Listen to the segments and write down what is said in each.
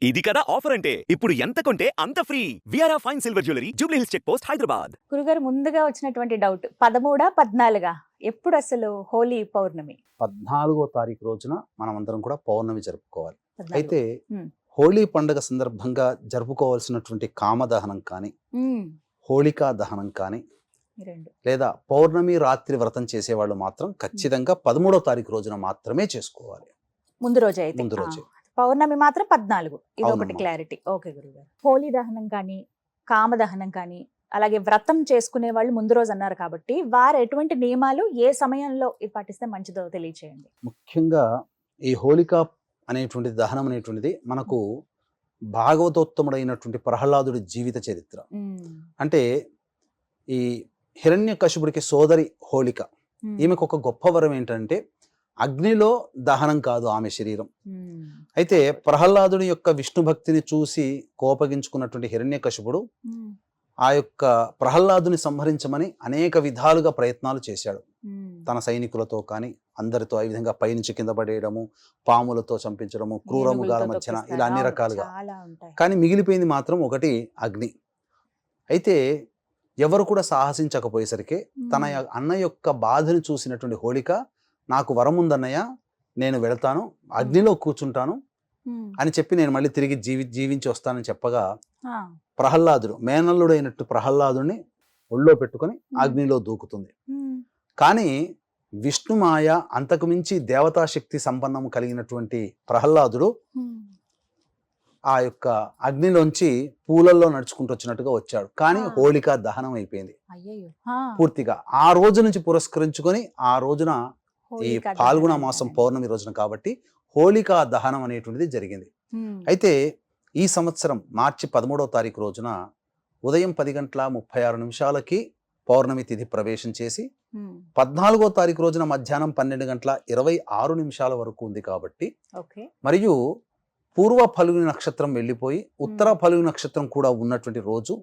ఇది కదా ఆఫర్ అంటే ఇప్పుడు ఎంత కొంటే అంత ఫ్రీ విఆర్ఆ fine silver jewellery Jubilee Hills check post Hyderabad. గురుగారు ముందుగా వచ్చినటువంటి డౌట్ 13 14 ఎప్పుడు అసలు హోలీ పౌర్ణమి? 14వ తారీఖు రోజున మనమందరం కూడా పౌర్ణమి జరుపుకోవాలి. 14. అయితే హోలీ పండుగ సందర్భంగా జరుపుకోవాల్సినటువంటి కామదహనం కానీ హోళికా దహనం కానీ ఈ రెండు. లేదా పౌర్ణమి రాత్రి వ్రతం చేసేవాళ్ళు మాత్రం ఖచ్చితంగా 13వ తారీఖు రోజున మాత్రమే చేసుకోవాలి. ముందు రోజే అయితే ముందు రోజే. పౌర్ణమి మాత్రం 14. ఇది ఒకటి అవునమ్మా. క్లారిటీ. ఓకే గురుగారు. హోలీ దహనం కానీ కామదహనం కానీ అలాగే వ్రతం చేసుకునే వాళ్ళు ముందు రోజు అన్నారు కాబట్టి వారు ఎటువంటి నియమాలు ఏ సమయంలో ఇది పాటిస్తే మంచిదో తెలియచేయండి. ముఖ్యంగా ఈ హోళికా అనేటువంటి దహనం అనేటువంటిది మనకు భాగవతోత్తముడైనటువంటి ప్రహ్లాదుడి జీవిత చరిత్ర. అంటే ఈ హిరణ్యకశిపుడికి సోదరి హోళిక, ఈమెకు ఒక గొప్ప వరం ఏంటంటే అగ్నిలో దహనం కాదు ఆమె శరీరం. అయితే ప్రహ్లాదుని యొక్క విష్ణు భక్తిని చూసి కోపగించుకున్నటువంటి హిరణ్యకశిపుడు ఆ యొక్క ప్రహ్లాదుని సంహరించమని అనేక విధాలుగా ప్రయత్నాలు చేశాడు. తన సైనికులతో కానీ అందరితో ఈ విధంగా పైనుంచి కింద పడేయడము, పాములతో చంపించడము, క్రూరముగాల మధ్యన ఇలా అన్ని రకాలుగా. కానీ మిగిలిపోయింది మాత్రం ఒకటి అగ్ని. అయితే ఎవరు కూడా సాహసించకపోయేసరికి తన అన్న యొక్క బాధను చూసినటువంటి హోళిక, నాకు వరం ఉందన్నయ్య, నేను వెళతాను, అగ్నిలో కూర్చుంటాను అని చెప్పి నేను మళ్ళీ తిరిగి జీవించి వస్తానని చెప్పగా ప్రహ్లాదుడు, మేనల్లుడైనట్టు ప్రహ్లాదుని ఒళ్ళో పెట్టుకొని అగ్నిలో దూకుతుంది. కానీ విష్ణుమాయ అంతకు మించి దేవతాశక్తి సంపన్నం కలిగినటువంటి ప్రహ్లాదుడు ఆ యొక్క అగ్నిలోంచి పూలల్లో నడుచుకుంటూ వచ్చినట్టుగా వచ్చాడు. కానీ హోళికా దహనం అయిపోయింది పూర్తిగా. ఆ రోజు నుంచి పురస్కరించుకొని ఆ రోజున ఈ పాల్గొన మాసం పౌర్ణమి రోజున కాబట్టి హోళికా దహనం అనేటువంటిది జరిగింది. అయితే ఈ సంవత్సరం మార్చి 13వ తారీఖు రోజున ఉదయం 10:36 పౌర్ణమి తిథి ప్రవేశం చేసి 14వ తారీఖు రోజున మధ్యాహ్నం 12:26 వరకు ఉంది కాబట్టి, మరియు పూర్వ ఫల్గుని నక్షత్రం వెళ్ళిపోయి ఉత్తర ఫల్గుని నక్షత్రం కూడా ఉన్నటువంటి రోజు,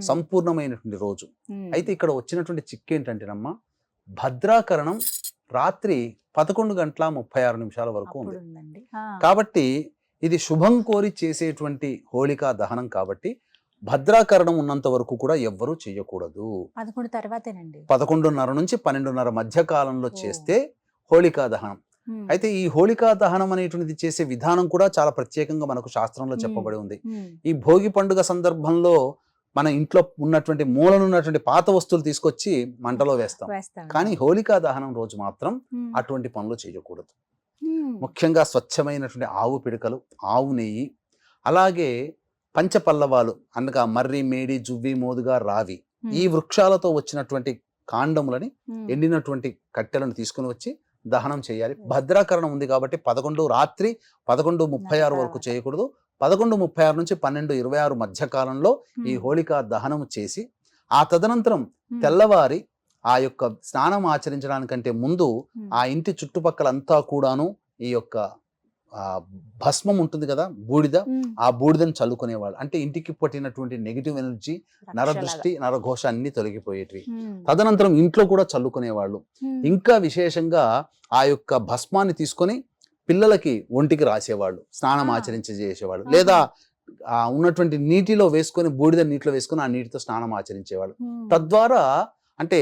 సంపూర్ణమైనటువంటి రోజు. అయితే ఇక్కడ వచ్చినటువంటి చిక్కేంటంటేనమ్మా, భద్రాకరణం రాత్రి 11:36 వరకు ఉంది. కాబట్టి ఇది శుభం కోరి చేసేటువంటి హోళికా దహనం కాబట్టి భద్రాకరణం ఉన్నంత వరకు కూడా ఎవ్వరూ చేయకూడదు. 11:30 నుంచి 12:30 మధ్య కాలంలో చేస్తే హోళికా దహనం. అయితే ఈ హోళికా దహనం అనేటువంటిది చేసే విధానం కూడా చాలా ప్రత్యేకంగా మనకు శాస్త్రంలో చెప్పబడి ఉంది. ఈ భోగి పండుగ సందర్భంలో మన ఇంట్లో ఉన్నటువంటి మూలనున్నటువంటి పాత వస్తువులు తీసుకొచ్చి మంటలో వేస్తాం. కానీ హోళికా దహనం రోజు మాత్రం అటువంటి పనులు చేయకూడదు. ముఖ్యంగా స్వచ్ఛమైనటువంటి ఆవు పిడకలు, ఆవు నెయ్యి, అలాగే పంచపల్లవాలు అనగా మర్రి, మేడి, జువ్వి, మోదుగా, రావి, ఈ వృక్షాలతో వచ్చినటువంటి కాండములని, ఎండినటువంటి కట్టెలను తీసుకుని వచ్చి దహనం చేయాలి. భద్రాకరణం ఉంది కాబట్టి రాత్రి 11:36 వరకు చేయకూడదు. 11:36 నుంచి 12:26 మధ్య కాలంలో ఈ హోళికా దహనం చేసి ఆ తదనంతరం తెల్లవారి ఆ యొక్క స్నానం ఆచరించడానికంటే ముందు ఆ ఇంటి చుట్టుపక్కలంతా కూడాను ఈ యొక్క భస్మం ఉంటుంది కదా, బూడిద, ఆ బూడిదని చల్లుకునేవాళ్ళు. అంటే ఇంటికి పట్టినటువంటి నెగిటివ్ ఎనర్జీ, నరదృష్టి, నరఘోష అన్ని తొలగిపోయేటివి. తదనంతరం ఇంట్లో కూడా చల్లుకునేవాళ్ళు. ఇంకా విశేషంగా ఆ యొక్క భస్మాన్ని తీసుకొని పిల్లలకి ఒంటికి రాసేవాళ్ళు, స్నానం చేసేవాళ్ళు. లేదా ఉన్నటువంటి నీటిలో వేసుకొని, బూడిద నీటిలో వేసుకొని ఆ నీటితో స్నానం ఆచరించేవాళ్ళు. తద్వారా అంటే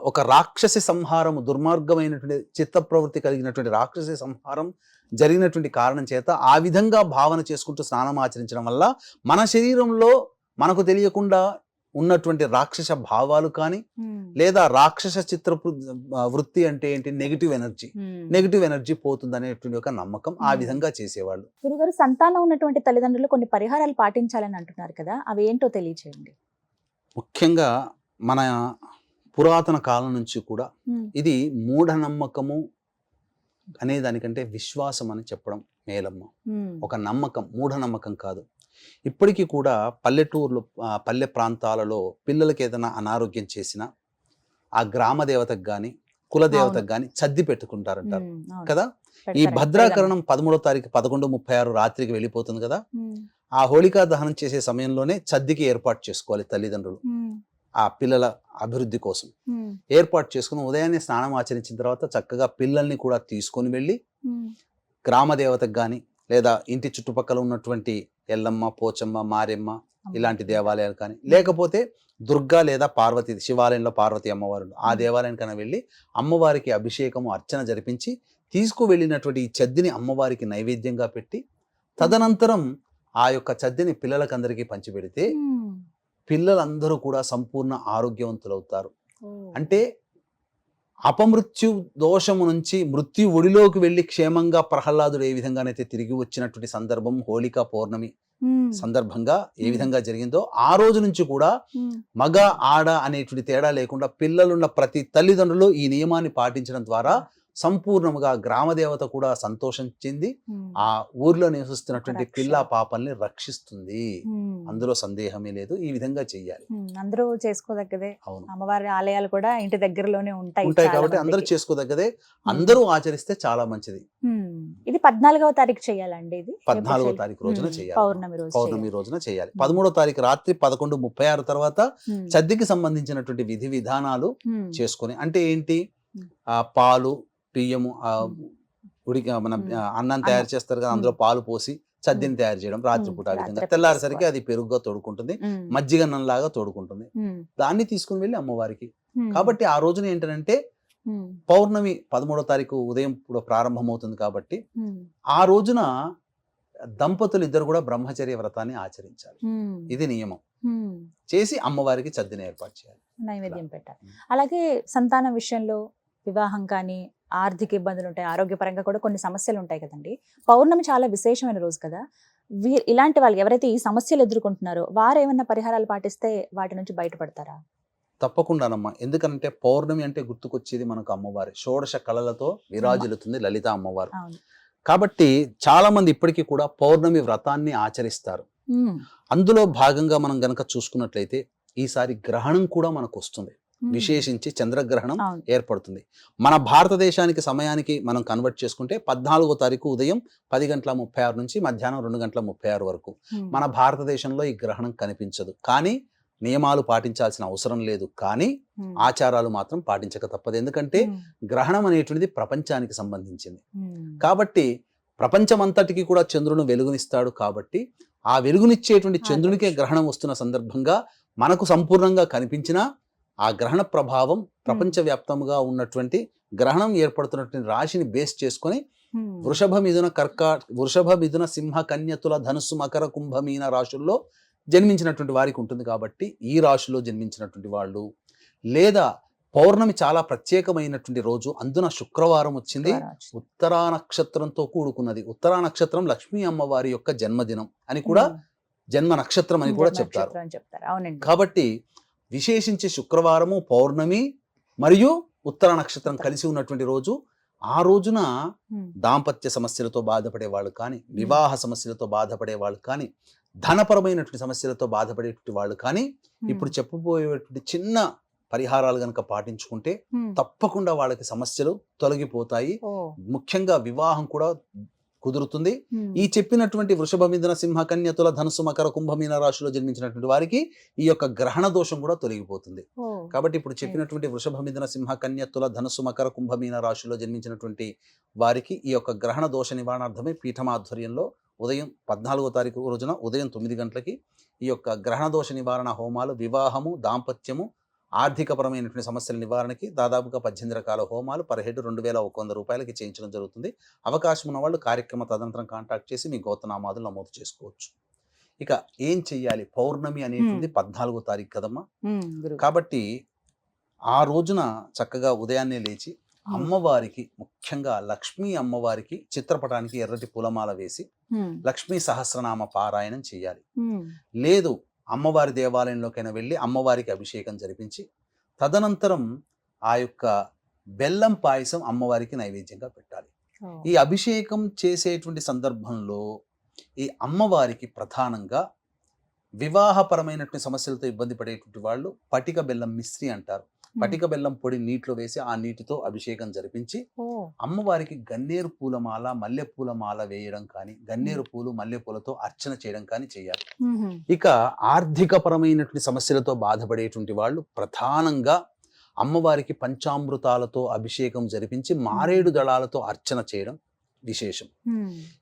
ఒక రాక్షసి సంహారం, దుర్మార్గమైనటువంటి చిత్త ప్రవృత్తి కలిగినటువంటి రాక్షసి సంహారం జరిగినటువంటి కారణం చేత ఆ విధంగా భావన చేసుకుంటూ స్నానం ఆచరించడం వల్ల మన శరీరంలో మనకు తెలియకుండా ఉన్నటువంటి రాక్షస భావాలు కానీ, లేదా రాక్షస చిత్ర వృత్తి అంటే ఏంటి, నెగిటివ్ ఎనర్జీ పోతుంది అనేటువంటి ఒక నమ్మకం. ఆ విధంగా చేసేవాళ్ళు. గురుగారు, సంతానం ఉన్నటువంటి తల్లిదండ్రులు కొన్ని పరిహారాలు పాటించాలని అంటున్నారు కదా, అవి ఏంటో తెలియచేయండి. ముఖ్యంగా మన పురాతన కాలం నుంచి కూడా ఇది మూఢనమ్మకము అనే దానికంటే విశ్వాసం అని చెప్పడం మేలమ్మ. ఒక నమ్మకం, మూఢనమ్మకం కాదు. ఇప్పటికీ కూడా పల్లెటూర్లు, పల్లె ప్రాంతాలలో పిల్లలకి ఏదైనా అనారోగ్యం చేసినా ఆ గ్రామ దేవతకు కానీ కులదేవతకు కానీ చద్ది పెట్టుకుంటారంటారు కదా. ఈ భద్రాకరణం 13వ తారీఖు 11:36 రాత్రికి వెళ్ళిపోతుంది కదా. ఆ హోళికా దహనం చేసే సమయంలోనే చద్దికి ఏర్పాటు చేసుకోవాలి తల్లిదండ్రులు. ఆ పిల్లల అభివృద్ధి కోసం ఏర్పాటు చేసుకుని ఉదయాన్నే స్నానం ఆచరించిన తర్వాత చక్కగా పిల్లల్ని కూడా తీసుకొని వెళ్ళి గ్రామ దేవతకు కానీ లేదా ఇంటి చుట్టుపక్కల ఉన్నటువంటి ఎల్లమ్మ, పోచమ్మ, మారెమ్మ ఇలాంటి దేవాలయాలు కానీ, లేకపోతే దుర్గా లేదా పార్వతి శివాలయంలో పార్వతి అమ్మవారు ఆ దేవాలయానికైనా వెళ్ళి అమ్మవారికి అభిషేకము అర్చన జరిపించి తీసుకువెళ్ళినటువంటి ఈ చద్దిని అమ్మవారికి నైవేద్యంగా పెట్టి తదనంతరం ఆ యొక్క చద్దిని పిల్లలకందరికీ పంచిపెడితే పిల్లలందరూ కూడా సంపూర్ణ ఆరోగ్యవంతులవుతారు. అంటే అపమృత్యు దోషము నుంచి మృత్యు ఒడిలోకి వెళ్ళి క్షేమంగా ప్రహ్లాదుడు ఏ విధంగానైతే తిరిగి వచ్చినటువంటి సందర్భం హోళికా పౌర్ణమి సందర్భంగా ఏ విధంగా జరిగిందో ఆ రోజు నుంచి కూడా మగ ఆడ అనేటువంటి తేడా లేకుండా పిల్లలున్న ప్రతి తల్లిదండ్రులు ఈ నియమాన్ని పాటించడం ద్వారా సంపూర్ణముగా గ్రామదేవత కూడా సంతోషం చెంది ఆ ఊర్లో నివసిస్తున్నటువంటి పిల్ల పాపల్ని రక్షిస్తుంది. అందులో సందేహమే లేదు. ఈ విధంగా చెయ్యాలి. అందరూ చేసుకోదగ్గదే. అవును, అమ్మవారి ఆలయాలు కూడా ఇంటి దగ్గరలోనే ఉంటాయి కాబట్టి అందరూ చేసుకోదగ్గదే. అందరూ ఆచరిస్తే చాలా మంచిది. ఇది 14వ తారీఖు చేయాలండి. ఇది 14వ తారీఖు రోజున చేయాలి. పౌర్ణమి రోజున చేయాలి. 13వ తారీఖు రాత్రి 11:36 తర్వాత చద్దికి సంబంధించినటువంటి విధి విధానాలు చేసుకొని, అంటే ఏంటి, ఆ పాలు బియ్యము ఉడికి మన అన్నం తయారు చేస్తారు కదా, అందులో పాలు పోసి చద్దిని తయారు చేయడం రాత్రిపూట. ఆ విధంగా తెల్లారేసరికి అది పెరుగుగా తోడుకుంటుంది, మజ్జిగన్నంలాగా తోడుకుంటుంది. దాన్ని తీసుకుని వెళ్ళి అమ్మవారికి. కాబట్టి ఆ రోజున ఏంటంటే పౌర్ణమి 13వ తారీఖు ఉదయం కూడా ప్రారంభమవుతుంది కాబట్టి ఆ రోజున దంపతులు ఇద్దరు కూడా బ్రహ్మచర్య వ్రతాన్ని ఆచరించాలి. ఇది నియమం. చేసి అమ్మవారికి చద్దిని ఏర్పాటు చేయాలి, నైవేద్యం పెట్టాలి. అలాగే సంతానం విషయంలో వివాహం కానీ ఆర్థిక ఇబ్బందులు ఉంటాయి, ఆరోగ్యపరంగా కూడా కొన్ని సమస్యలు ఉంటాయి కదండి. పౌర్ణమి చాలా విశేషమైన రోజు కదా. ఇలాంటి వాళ్ళు ఎవరైతే ఈ సమస్యలు ఎదుర్కొంటున్నారో వారు ఏమన్నా పరిహారాలు పాటిస్తే వాటి నుంచి బయటపడతారా? తప్పకుండానమ్మా. ఎందుకంటే పౌర్ణమి అంటే గుర్తుకొచ్చేది మనకు అమ్మవారి షోడశ కళలతో విరాజిల్లుతుంది లలిత అమ్మవారు. కాబట్టి చాలా మంది ఇప్పటికీ కూడా పౌర్ణమి వ్రతాన్ని ఆచరిస్తారు. అందులో భాగంగా మనం గనక చూసుకున్నట్లయితే ఈసారి గ్రహణం కూడా మనకు వస్తుంది. విశేషించి చంద్రగ్రహణం ఏర్పడుతుంది. మన భారతదేశానికి సమయానికి మనం కన్వర్ట్ చేసుకుంటే 14వ తారీఖు ఉదయం 10:36 నుంచి మధ్యాహ్నం 2:36 వరకు మన భారతదేశంలో ఈ గ్రహణం కనిపించదు. కానీ నియమాలు పాటించాల్సిన అవసరం లేదు, కానీ ఆచారాలు మాత్రం పాటించక తప్పదు. ఎందుకంటే గ్రహణం అనేటువంటిది ప్రపంచానికి సంబంధించింది కాబట్టి ప్రపంచమంతటికి కూడా చంద్రుడు వెలుగునిస్తాడు. కాబట్టి ఆ వెలుగునిచ్చేటువంటి చంద్రునికే గ్రహణం వస్తున్న సందర్భంగా మనకు సంపూర్ణంగా కనిపించినా ఆ గ్రహణ ప్రభావం ప్రపంచవ్యాప్తంగా ఉన్నటువంటి గ్రహణం ఏర్పడుతున్నటువంటి రాశిని బేస్ చేసుకొని వృషభ మిథున సింహ కన్య తుల ధనుస్సు మకర కుంభ మీన రాశుల్లో జన్మించినటువంటి వారికి ఉంటుంది. కాబట్టి ఈ రాశిలో జన్మించినటువంటి వాళ్ళు, లేదా పౌర్ణమి చాలా ప్రత్యేకమైనటువంటి రోజు, అందున శుక్రవారం వచ్చింది, ఉత్తరా నక్షత్రంతో కూడుకున్నది. ఉత్తరా నక్షత్రం లక్ష్మీ అమ్మవారి యొక్క జన్మదినం అని కూడా, జన్మ నక్షత్రం అని కూడా చెప్తారు. కాబట్టి విశేషించి శుక్రవారము, పౌర్ణమి మరియు ఉత్తర నక్షత్రం కలిసి ఉన్నటువంటి రోజు. ఆ రోజున దాంపత్య సమస్యలతో బాధపడే వాళ్ళు కానీ, వివాహ సమస్యలతో బాధపడే వాళ్ళు కానీ, ధనపరమైనటువంటి సమస్యలతో బాధపడేటువంటి వాళ్ళు కానీ ఇప్పుడు చెప్పబోయేటువంటి చిన్న పరిహారాలు గనక పాటించుకుంటే తప్పకుండా వాళ్ళకి సమస్యలు తొలగిపోతాయి. ముఖ్యంగా వివాహం కూడా కుదురుతుంది. ఈ చెప్పినటువంటి వృషభ మిథున సింహ కన్య తుల ధనుసు మకర కుంభమీన రాశిలో జన్మించినటువంటి వారికి ఈ యొక్క గ్రహణ దోషం కూడా తొలగిపోతుంది. కాబట్టి ఇప్పుడు చెప్పినటువంటి వృషభ మిథున సింహ కన్య తుల ధనుసు మకర కుంభమీన రాశిలో జన్మించినటువంటి వారికి ఈ యొక్క గ్రహణ దోష నివారణార్థమై పీఠమాధ్వర్యంలో ఉదయం 14వ తారీఖు రోజున ఉదయం 9 గంటలకి ఈ యొక్క గ్రహణ దోష నివారణ హోమాలు, వివాహము, దాంపత్యము, ఆర్థికపరమైనటువంటి సమస్యల నివారణకి దాదాపుగా 18 రకాల హోమాలు పర్ హెడ్ 2100 రూపాయలకి చేయించడం జరుగుతుంది. అవకాశం ఉన్న వాళ్ళు కార్యక్రమ తదనంతరం కాంటాక్ట్ చేసి మీ గోత్రనామాదులు నమోదు చేసుకోవచ్చు. ఇక ఏం చెయ్యాలి? పౌర్ణమి అనేటువంటి 14వ తారీఖు కదమ్మా. కాబట్టి ఆ రోజున చక్కగా ఉదయాన్నే లేచి అమ్మవారికి, ముఖ్యంగా లక్ష్మీ అమ్మవారికి చిత్రపటానికి ఎర్రటి పూలమాల వేసి లక్ష్మీ సహస్రనామ పారాయణం చేయాలి. లేదు అమ్మవారి దేవాలయంలోకైనా వెళ్ళి అమ్మవారికి అభిషేకం జరిపించి తదనంతరం ఆ యొక్క బెల్లం పాయసం అమ్మవారికి నైవేద్యంగా పెట్టాలి. ఈ అభిషేకం చేసేటువంటి సందర్భంలో ఈ అమ్మవారికి ప్రధానంగా వివాహపరమైనటువంటి సమస్యలతో ఇబ్బంది పడేటువంటి వాళ్ళు పటిక బెల్లం మిశ్రి అంటారు. పటిక బెల్లం పొడి నీటిలో వేసి ఆ నీటితో అభిషేకం జరిపించి అమ్మవారికి గన్నేరు పూలమాల, మల్లె పూలమాల వేయడం కానీ, గన్నేరు పూలు మల్లె పూలతో అర్చన చేయడం కానీ చేయాలి. ఇక ఆర్థిక పరమైనటువంటి సమస్యలతో బాధపడేటువంటి వాళ్ళు ప్రధానంగా అమ్మవారికి పంచామృతాలతో అభిషేకం జరిపించి మారేడు దళాలతో అర్చన చేయడం, విశేషం.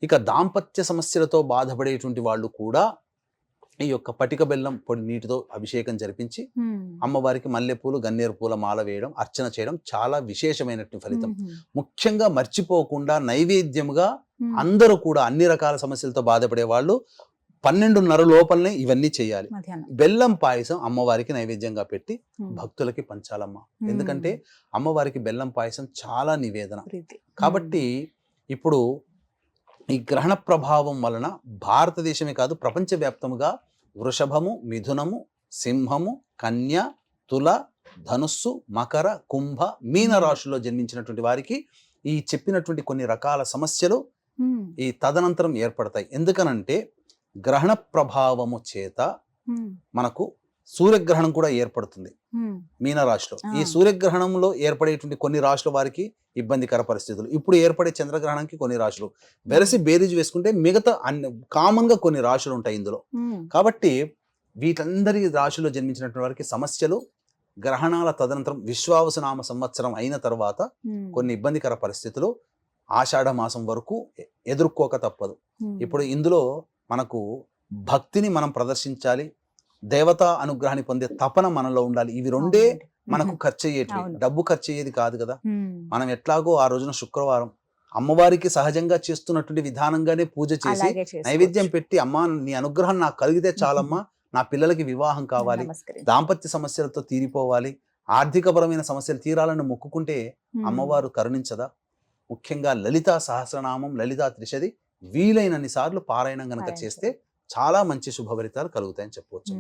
ఇక దాంపత్య సమస్యలతో బాధపడేటువంటి వాళ్ళు కూడా ఈ యొక్క పటిక బెల్లం పొడి నీటితో అభిషేకం జరిపించి అమ్మవారికి మల్లెపూలు గన్నేరు పూల మాల వేయడం, అర్చన చేయడం చాలా విశేషమైనటువంటి ఫలితం. ముఖ్యంగా మర్చిపోకుండా నైవేద్యముగా అందరూ కూడా అన్ని రకాల సమస్యలతో బాధపడే వాళ్ళు 12:30 లోపలనే ఇవన్నీ చేయాలి. బెల్లం పాయసం అమ్మవారికి నైవేద్యంగా పెట్టి భక్తులకి పంచాలమ్మా. ఎందుకంటే అమ్మవారికి బెల్లం పాయసం చాలా నివేదన. కాబట్టి ఇప్పుడు ఈ గ్రహణ ప్రభావం వలన భారతదేశమే కాదు ప్రపంచవ్యాప్తముగా వృషభము, మిథునము, సింహము, కన్య, తుల, ధనుస్సు, మకర, కుంభ, మీన రాశుల్లో జన్మించినటువంటి వారికి ఈ చెప్పినటువంటి కొన్ని రకాల సమస్యలు ఈ తదనంతరం ఏర్పడతాయి. ఎందుకనంటే గ్రహణ ప్రభావము చేత మనకు సూర్యగ్రహణం కూడా ఏర్పడుతుంది మీనరాశిలో. ఈ సూర్యగ్రహణంలో ఏర్పడేటువంటి కొన్ని రాశుల వారికి ఇబ్బందికర పరిస్థితులు, ఇప్పుడు ఏర్పడే చంద్రగ్రహణంకి కొన్ని రాశులు వెరసి బేరీజు వేసుకుంటే మిగతా కామన్ గా కొన్ని రాశులు ఉంటాయి ఇందులో. కాబట్టి వీటందరి రాశుల్లో జన్మించినటువంటి వారికి సమస్యలు గ్రహణాల తదనంతరం విశ్వావసునామ సంవత్సరం అయిన తర్వాత కొన్ని ఇబ్బందికర పరిస్థితులు ఆషాఢ మాసం వరకు ఎదుర్కోక తప్పదు. ఇప్పుడు ఇందులో మనకు భక్తిని మనం ప్రదర్శించాలి, దేవతా అనుగ్రహాన్ని పొందే తపన మనలో ఉండాలి. ఇవి రెండే మనకు ఖర్చు అయ్యేటివి, డబ్బు ఖర్చు అయ్యేది కాదు కదా. మనం ఎట్లాగో ఆ రోజున శుక్రవారం అమ్మవారికి సహజంగా చేస్తున్నటువంటి విధానంగానే పూజ చేసి నైవేద్యం పెట్టి, అమ్మా నీ అనుగ్రహం నాకు కలిగితే చాలమ్మా, నా పిల్లలకి వివాహం కావాలి, దాంపత్య సమస్యలతో తీరిపోవాలి, ఆర్థికపరమైన సమస్యలు తీరాలని మొక్కుకుంటే అమ్మవారు కరుణించదా? ముఖ్యంగా లలితా సహస్రనామం, లలితా త్రిశది వీలైనన్ని సార్లు పారాయణం గనక చేస్తే చాలా మంచి శుభ ఫలితాలు కలుగుతాయని చెప్పవచ్చు.